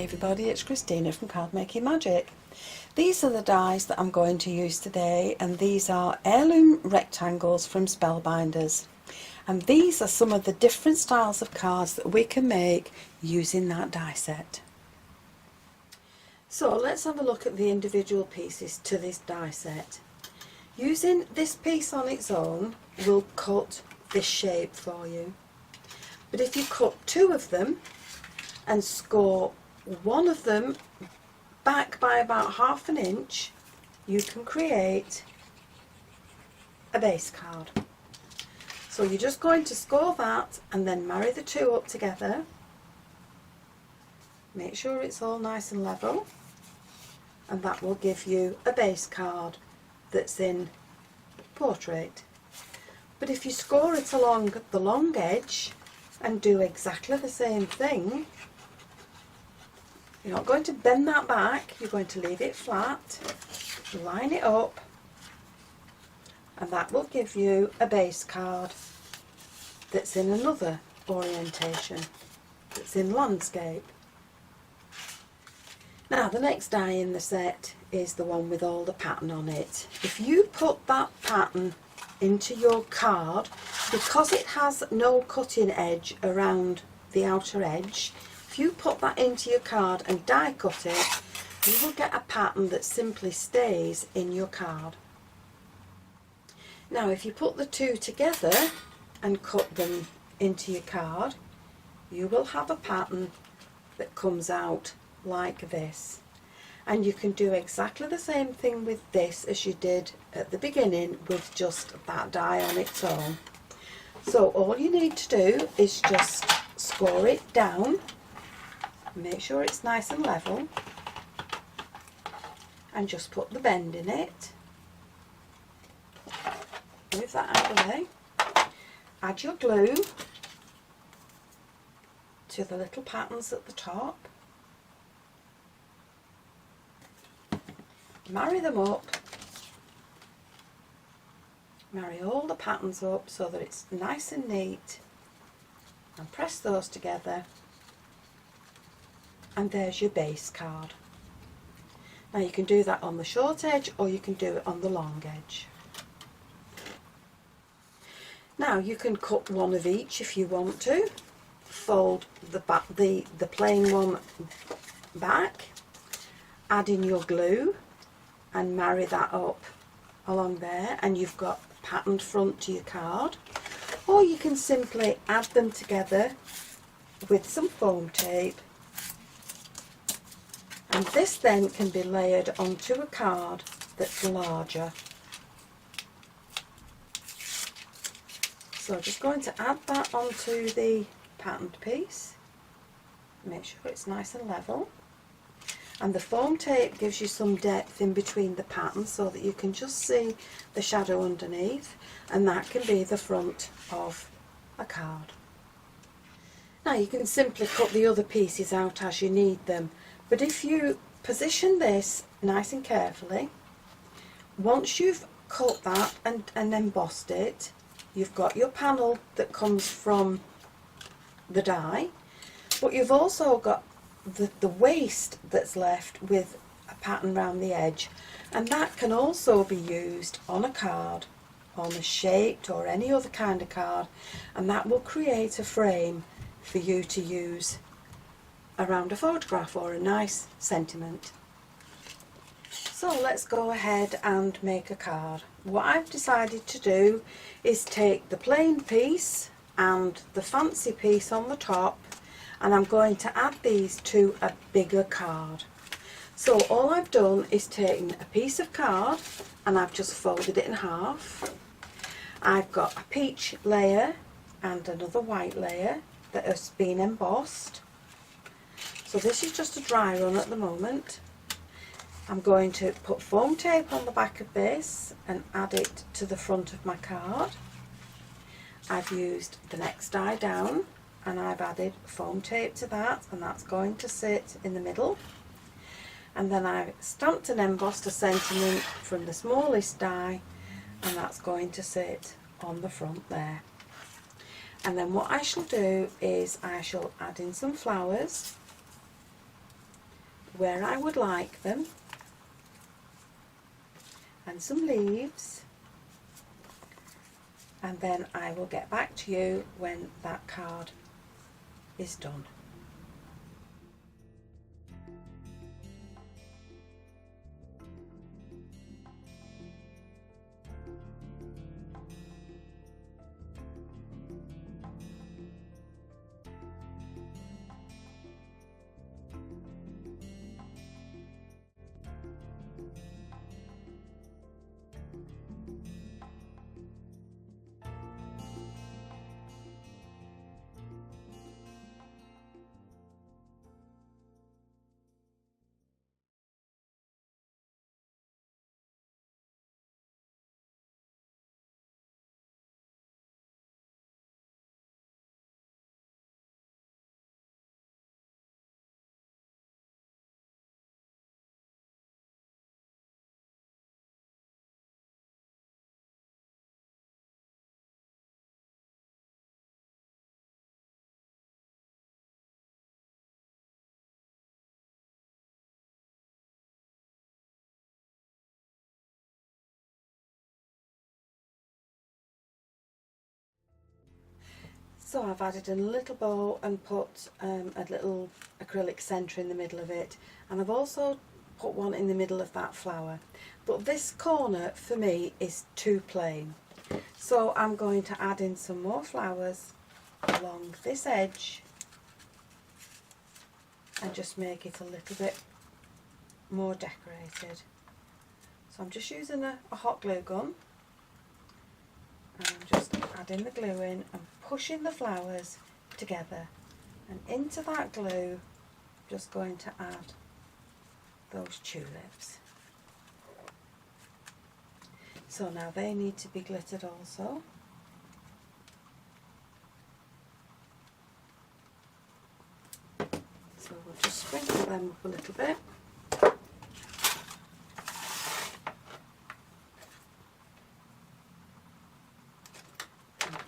everybody, it's Christina from Card Making Magic. These are the dies that I'm going to use today, and these are heirloom rectangles from Spellbinders. And these are some of the different styles of cards that we can make using that die set. So let's have a look at the individual pieces to this die set. Using this piece on its own will cut this shape for you. But if you cut two of them and score one of them back by about ½ inch, you can create a base card. So you're just going to score that and then marry the two up together. Make sure it's all nice and level, and that will give you a base card that's in portrait. But if you score it along the long edge and do exactly the same thing, you're not going to bend that back, you're going to leave it flat, line it up, and that will give you a base card that's in another orientation, that's in landscape. Now the next die in the set is the one with all the pattern on it. If you put that pattern into your card, because it has no cutting edge around the outer edge, if you put that into your card and die cut it, you will get a pattern that simply stays in your card. Now if you put the two together and cut them into your card, you will have a pattern that comes out like this. And you can do exactly the same thing with this as you did at the beginning with just that die on its own. So all you need to do is just score it down, make sure it's nice and level, and just put the bend in it. Move that out of the way. Add your glue to the little patterns at the top. Marry them up. Marry all the patterns up so that it's nice and neat, and press those together, and there's your base card. Now you can do that on the short edge or you can do it on the long edge. Now you can cut one of each if you want to. Fold the plain one back, add in your glue and marry that up along there, and you've got a patterned front to your card. Or you can simply add them together with some foam tape, and this then can be layered onto a card that's larger. So I'm just going to add that onto the patterned piece, make sure it's nice and level, and the foam tape gives you some depth in between the patterns so that you can just see the shadow underneath, and that can be the front of a card. Now you can simply cut the other pieces out as you need them, but if you position this nice and carefully, once you've cut that and embossed it, you've got your panel that comes from the die, but you've also got the waste that's left with a pattern around the edge, and that can also be used on a card, on a shaped or any other kind of card, and that will create a frame for you to use around a photograph or a nice sentiment. So let's go ahead and make a card. What I've decided to do is take the plain piece and the fancy piece on the top, and I'm going to add these to a bigger card. So all I've done is taken a piece of card and I've just folded it in half. I've got a peach layer and another white layer that has been embossed. So this is just a dry run at the moment. I'm going to put foam tape on the back of this and add it to the front of my card. I've used the next die down and I've added foam tape to that, and that's going to sit in the middle. And then I've stamped and embossed a sentiment from the smallest die, and that's going to sit on the front there. And then what I shall do is I shall add in some flowers where I would like them, and some leaves, and then I will get back to you when that card is done. So I've added a little bow and put a little acrylic centre in the middle of it, and I've also put one in the middle of that flower. But this corner for me is too plain, so I'm going to add in some more flowers along this edge and just make it a little bit more decorated. So I'm just using a hot glue gun, and I'm just adding the glue in and pushing the flowers together, and into that glue I'm just going to add those tulips. So now they need to be glittered also. So we'll just sprinkle them up a little bit.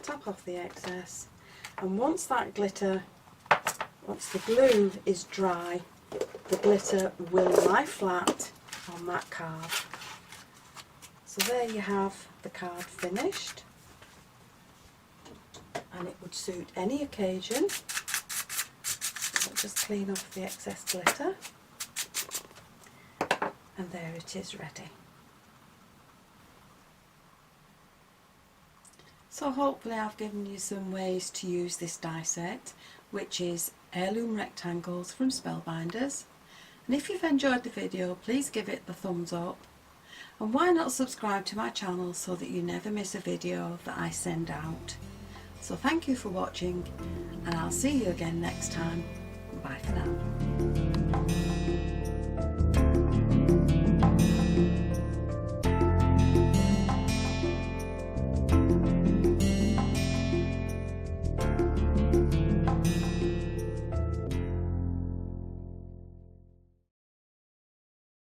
Tap off the excess, and once the glue is dry, the glitter will lie flat on that card. So there you have the card finished, and it would suit any occasion. So I'll just clean off the excess glitter, and there it is ready. So hopefully I've given you some ways to use this die set, which is heirloom rectangles from Spellbinders. And if you've enjoyed the video, please give it the thumbs up, and why not subscribe to my channel so that you never miss a video that I send out. So thank you for watching, and I'll see you again next time. Bye for now.